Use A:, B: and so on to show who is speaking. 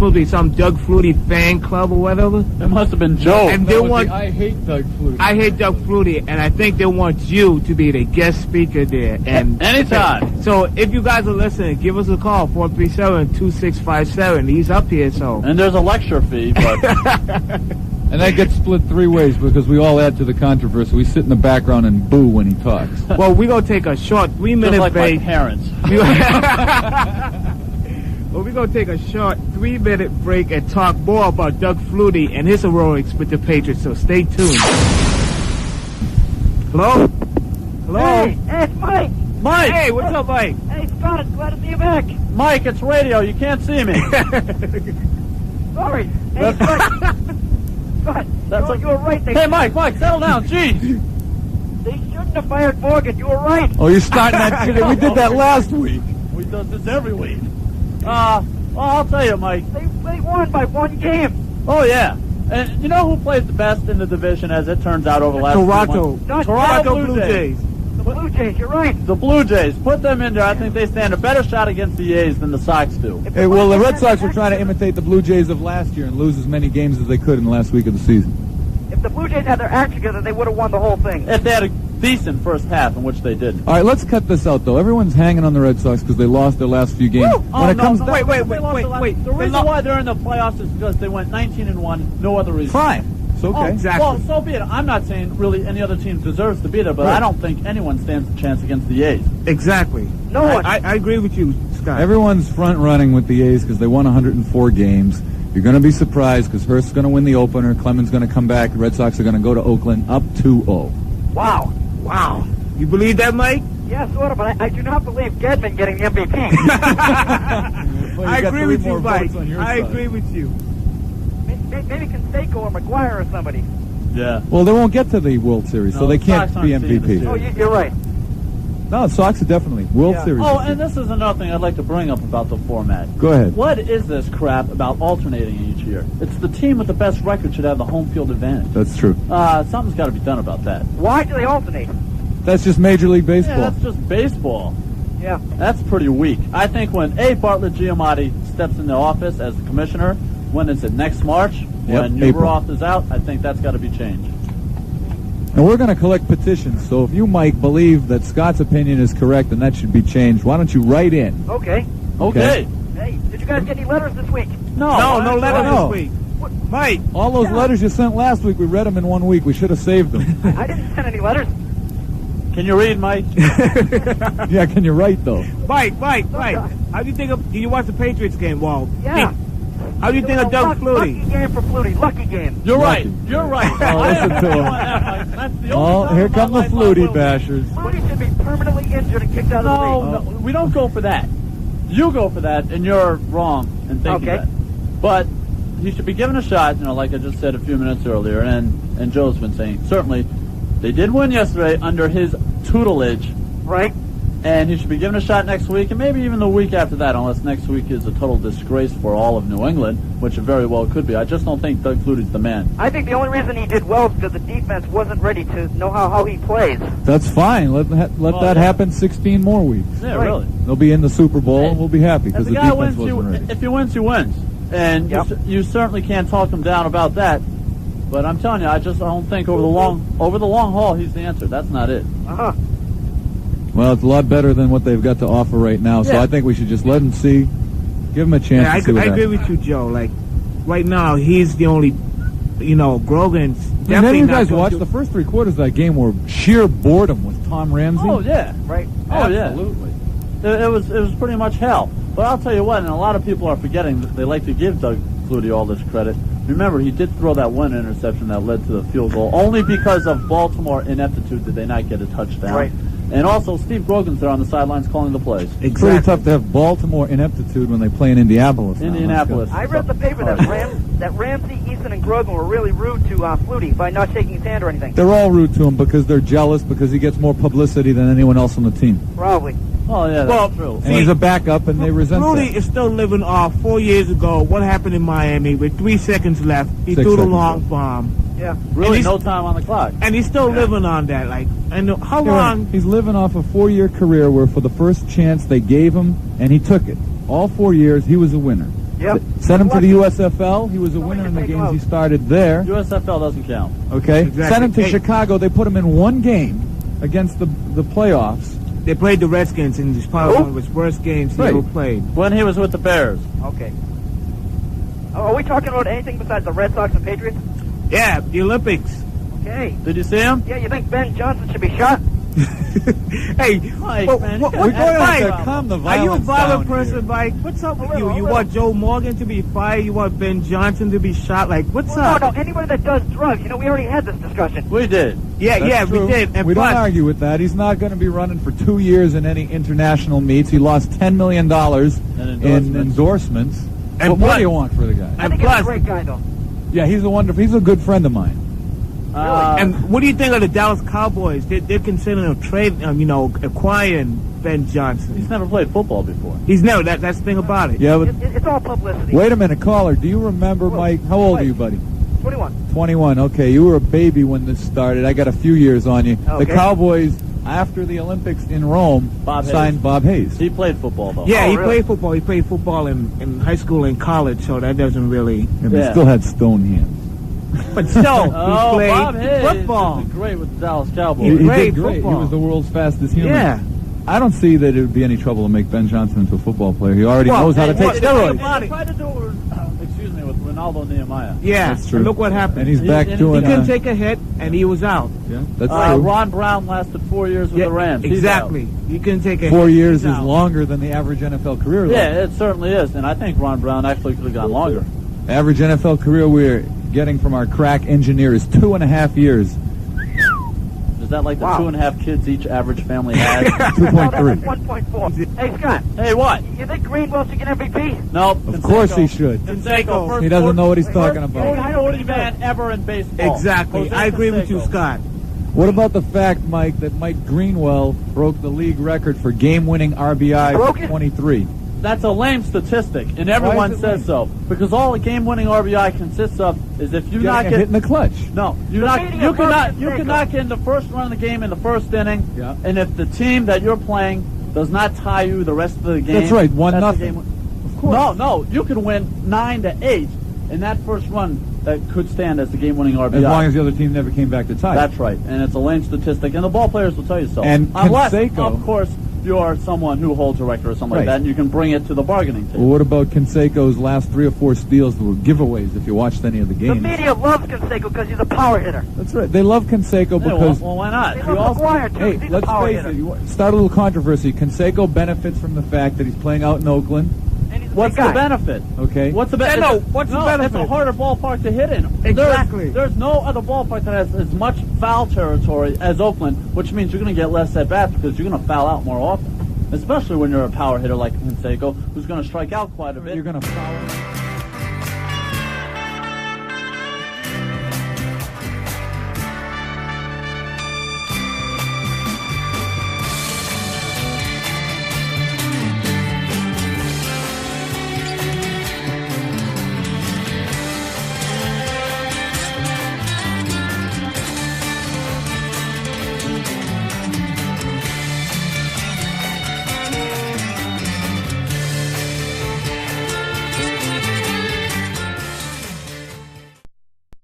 A: supposed to be some Doug Flutie fan club or whatever.
B: It must have been Joe.
A: And they want.
C: I hate Doug Flutie.
A: I hate Doug Flutie, and I think they want you to be the guest speaker there. And
B: anytime.
A: So if you guys are listening, give us a call 437-2657. He's up here, so.
B: And there's a lecture fee, but.
C: And that gets split 3 ways because we all add to the controversy. We sit in the background and boo when he talks.
A: Well, we're going to take a short 3-minute
B: like
A: break.
B: My parents.
A: Well, we're going to take a short 3-minute break and talk more about Doug Flutie and his heroics with the Patriots, so stay tuned. Hello? Hello?
D: Hey, it's Mike.
B: Mike!
A: Hey, what's up, Mike?
D: Hey, Scott, it's glad to see you back.
B: Mike, it's radio. You can't see me.
D: Sorry. Hey, Scott. Scott, you were right.
B: Hey, Mike, settle down. Jeez.
D: They shouldn't have fired Morgan. You were right.
C: Oh, you're starting that shit. We did that last week.
B: We do this every week. Well, I'll tell you, Mike.
D: They won by 1 game.
B: Oh, yeah. And you know who plays the best in the division, as it turns out, over the last
A: Toronto.
B: few months? Toronto Blue Jays.
D: The Blue Jays, you're right.
B: The Blue Jays. Put them in there. I think they stand a better shot against the A's than the Sox do.
C: Hey, well, the Red Sox were trying to imitate the Blue Jays of last year and lose as many games as they could in the last week of the season.
D: If the Blue Jays had their act together, they would have won the whole thing.
B: If they had a decent first half, in which they didn't.
C: All right, let's cut this out, though. Everyone's hanging on the Red Sox because they lost their last few games.
B: Woo!
C: When it comes down,
A: wait.
B: The reason why they're in the playoffs is because they went 19-1. No other reason.
C: Fine. It's okay.
B: Oh,
A: Exactly.
B: Well, so be it. I'm not saying really any other team deserves to be there, but I don't think anyone stands a chance against the A's.
A: Exactly.
D: No one.
A: I agree with you, Scott.
C: Everyone's front-running with the A's because they won 104 games. You're going to be surprised because Hurst's going to win the opener. Clement's going to come back. The Red Sox are going to go to Oakland up 2-0.
D: Wow.
A: Wow. You believe that, Mike?
D: Yeah, sort of, but I do not believe Gedman getting the MVP.
C: Well,
A: I
C: got
A: agree
C: 3
A: with you,
C: more
A: Mike.
C: votes on your
A: I
C: side.
A: agree with you.
D: Maybe Canseco or McGuire or somebody.
B: Yeah.
C: Well, they won't get to the World Series, so
B: No,
C: they
B: the
C: can't
B: Sox
C: be
B: aren't seeing the
C: MVP.
D: Oh, you're right.
C: No, the Sox are definitely World
D: Yeah.
C: Series.
B: Oh, and this is another thing I'd like to bring up about the format.
C: Go ahead.
B: What is this crap about alternating each year? It's the team with the best record should have the home field advantage.
C: That's true.
B: Something's got to be done about that.
D: Why do they alternate?
C: That's just Major League Baseball.
B: Yeah, that's just baseball.
D: Yeah.
B: That's pretty weak. I think when Bartlett Giamatti steps into office as the commissioner, when is it, next March? When Newberoff is out, I think that's got to be changed.
C: And we're going to collect petitions, so if you, Mike, believe that Scott's opinion is correct and that should be changed, why don't you write in?
D: Okay.
B: Okay.
D: Hey, did you guys get any letters this week?
B: No
A: letter
C: No.
A: this week. Mike.
C: All those letters you sent last week, we read them in 1 week. We should have saved them.
D: I didn't send any letters.
B: Can you read, Mike?
C: Yeah, can you write, though?
A: Mike. How do you think of? Do you watch the Patriots game, Walt?
D: Yeah.
A: How do you think of Doug
D: Lucky
A: Flutie?
D: game for Flutie. Lucky game.
B: You're
C: Lucky.
B: right. You're right.
C: Oh, listen to him.
B: That's the only
C: Oh,
B: time
C: here
B: in my
C: come the
B: life I
C: Flutie
B: will.
C: bashers.
D: Flutie should be permanently injured and kicked out of the league.
B: No, we don't go for that. You go for that, and you're wrong in thinking
D: Okay.
B: that. But he should be given a shot, like I just said a few minutes earlier, and Joe's been saying. Certainly, they did win yesterday under his tutelage,
D: Right.
B: and he should be given a shot next week, and maybe even the week after that, unless next week is a total disgrace for all of New England, which it very well could be. I just don't think Doug Flutie's the man.
D: I think the only reason he did well is because the defense wasn't ready to know how he plays.
C: That's fine. Let that happen 16 more weeks.
B: Yeah,
D: Right.
B: really.
C: They'll be in the Super Bowl, and we'll be happy
B: As
C: because
B: the
C: the
B: guy
C: defense
B: wins,
C: wasn't ready.
B: if he wins, he wins. And
D: Yep.
B: you certainly can't talk him down about that. But I'm telling you, I don't think over the long haul he's the answer. That's not it.
D: Uh-huh.
C: Well, it's a lot better than what they've got to offer right now, so
B: Yeah.
C: I think we should just let him see, give him a chance
A: Yeah,
C: to see what
A: I agree
C: happens.
A: with you, Joe. Like, right now, he's the only, Grogan's
C: Have
A: definitely
C: you
A: not
C: guys
A: going
C: watched
A: to-
C: the first 3 quarters of that game were sheer boredom with Tom Ramsey?
B: Oh yeah,
D: Right.
B: oh yeah.
C: Absolutely.
B: It was pretty much hell. But I'll tell you what, and a lot of people are forgetting that they like to give Doug Flutie all this credit. Remember, he did throw that one interception that led to the field goal. Only because of Baltimore ineptitude did they not get a touchdown.
D: Right.
B: And also, Steve Grogan's there on the sidelines calling the plays.
C: It's pretty tough to have Baltimore ineptitude when they play in Indianapolis. now.
B: Indianapolis.
D: I read the paper that Ramsey, Eason, and Grogan were really rude to Flutie by not shaking his hand or anything.
C: They're all rude to him because they're jealous because he gets more publicity than anyone else on the team.
D: Probably.
B: Oh yeah, that's true.
C: And he's a backup, and they resent
A: Flutie
C: that.
A: is still living off 4 years ago. What happened in Miami with 3 seconds left? He
C: 6
A: threw the
C: seconds
A: long
C: left.
A: bomb.
D: Yeah.
B: Really,
A: he's-
B: no time on the clock.
A: And he's still living on that. Like, and how
C: You're right.
A: long?
C: He's living off a 4-year career where for the first chance they gave him, and he took it. All 4 years, he was a winner.
D: Yep.
C: Send him to the USFL. He was a winner in the games he started there.
B: USFL doesn't count.
C: Okay.
A: Exactly.
C: Send him to
A: Hey.
C: Chicago. They put him in one game against the playoffs.
A: They played the Redskins, and it's probably one of his worst games he
C: Right.
A: ever played.
B: When he was with the Bears.
D: Okay. Oh, are we talking about anything besides the Red Sox and Patriots?
A: Yeah, the Olympics.
D: Okay.
B: Did you see him?
D: Yeah, you think Ben Johnson should be shot?
A: Hey,
B: Mike, man,
C: We're going to
A: Mike,
C: have to calm the
A: are
C: violence
A: you a violent
C: down
A: person,
C: here.
A: Mike? What's up with
D: A
A: you?
D: little,
A: You
D: a
A: want Joe Morgan to be fired? You want Ben Johnson to be shot? Like, what's
D: Well,
A: up?
D: no, anybody that does drugs, we already had this discussion.
B: We did.
A: Yeah,
C: That's
A: yeah,
C: true.
A: we did. And
C: we don't
A: plus,
C: argue with that. He's not going to be running for 2 years in any international meets. He lost $10 million in endorsements.
A: And
C: What more
A: plus-
C: do you want for the guy?
D: I
A: And
D: think he's
A: plus-
D: a great guy, though.
C: Yeah, he's a good friend of mine.
A: and what do you think of the Dallas Cowboys? They're considering acquiring Ben Johnson.
B: He's never played football before.
A: He's never. That's the thing about it.
C: Yeah, but
D: It's all publicity.
C: wait a minute, caller. Do you remember, Mike? How old are you, buddy?
D: 21.
C: 21. Okay, you were a baby when this started. I got a few years on you.
D: Okay.
C: The Cowboys, after the Olympics in Rome,
B: Bob
C: signed
B: Hayes.
C: Bob Hayes.
B: He played football, though.
A: Yeah,
D: Oh,
A: he
D: really?
A: played football. He played football in high school and college, so that doesn't really.
C: And they
B: Yeah.
C: still had stone hands.
A: But still,
B: Oh,
A: he played
B: Bob Hayes
A: football.
B: did great with the Dallas
C: He,
B: Cowboys.
C: he
A: Great
C: did great.
A: football.
C: He was the world's fastest human.
A: Yeah.
C: I don't see that it would be any trouble to make Ben Johnson into a football player. He already
A: Well,
C: knows how to
A: hey,
C: take
A: what-
C: steroids.
A: what-
B: They tried to do it with Ronaldo Nehemiah.
A: Yeah,
C: That's true.
A: and look what happened.
C: And he's
B: He-
C: back
B: and
C: doing.
A: he couldn't take a hit, and he was out.
C: Yeah, that's true.
B: Ron Brown lasted 4 years with the Rams. He's
A: exactly. He couldn't take a
C: 4
A: hit.
C: years
A: He's
C: is
A: out.
C: longer than the average NFL career.
B: out.
C: though.
B: Yeah, it certainly is. And I think Ron Brown actually could have gone longer.
C: Average NFL career we're getting from our crack engineer is 2.5 years.
B: Is that like the
D: Wow.
B: 2.5 kids each average family had?
C: 2.3.
D: No, that's 1.4. Hey, Scott,
B: Hey, what?
D: you think Greenwell should get MVP?
B: Nope.
C: Of course he should.
B: Canseco, first
C: He doesn't know what he's
B: first
C: talking about.
B: 40 man ever in baseball.
A: Exactly.
B: Jose
A: I agree with you,
B: Canseco.
A: Scott.
C: What about the fact, Mike, that Mike Greenwell broke the league record for game-winning RBI
D: Broke
C: for
D: it?
C: 23?
B: That's a lame statistic, and everyone
C: Why is it
B: says
C: lame?
B: so. Because all a game-winning RBI consists of is if you not
C: Getting a hit in
B: get
C: the clutch.
B: no, you
D: The
B: not
D: media
B: you cannot
D: versus
B: you
D: Canseco.
B: cannot get in the first run of the game in the first inning,
C: Yeah.
B: and if the team that you're playing does not tie you the rest of the game,
C: That's right, 1-0.
B: that's the game.
C: Of course.
B: No, you can win 9-8 in that first run. That could stand as the game-winning RBI.
C: As long as the other team never came back to tie.
B: That's right, and it's a lame statistic, and the ball players will tell you so.
C: And
B: unless,
C: Canseco-
B: of course, you're someone who holds a record or something like
C: Right.
B: that, and you can bring it to the bargaining table.
C: Well, what about Canseco's last 3 or 4 steals that were giveaways if you watched any of the
D: The
C: games?
D: media loves Canseco because he's a power hitter.
C: That's right. They love Canseco
B: Yeah,
C: because...
B: well, why not?
D: They
B: He
D: love
B: also-
D: McGuire, too, 'cause
C: Hey,
D: he's a
C: let's
D: power
C: face
D: hitter.
C: it. Start a little controversy. Canseco benefits from the fact that he's playing out in Oakland.
D: And he's a
B: What's
D: big
B: the
D: guy.
B: benefit?
C: Okay.
B: What's the
A: Yeah,
B: benefit?
A: no, what's the benefit?
B: It's a harder ballpark to hit in.
A: Exactly.
B: There's no other ballpark that has as much foul territory as Oakland, which means you're going to get less at bats because you're going to foul out more often. Especially when you're a power hitter like Canseco, who's going to strike out quite a bit.
C: You're going to foul.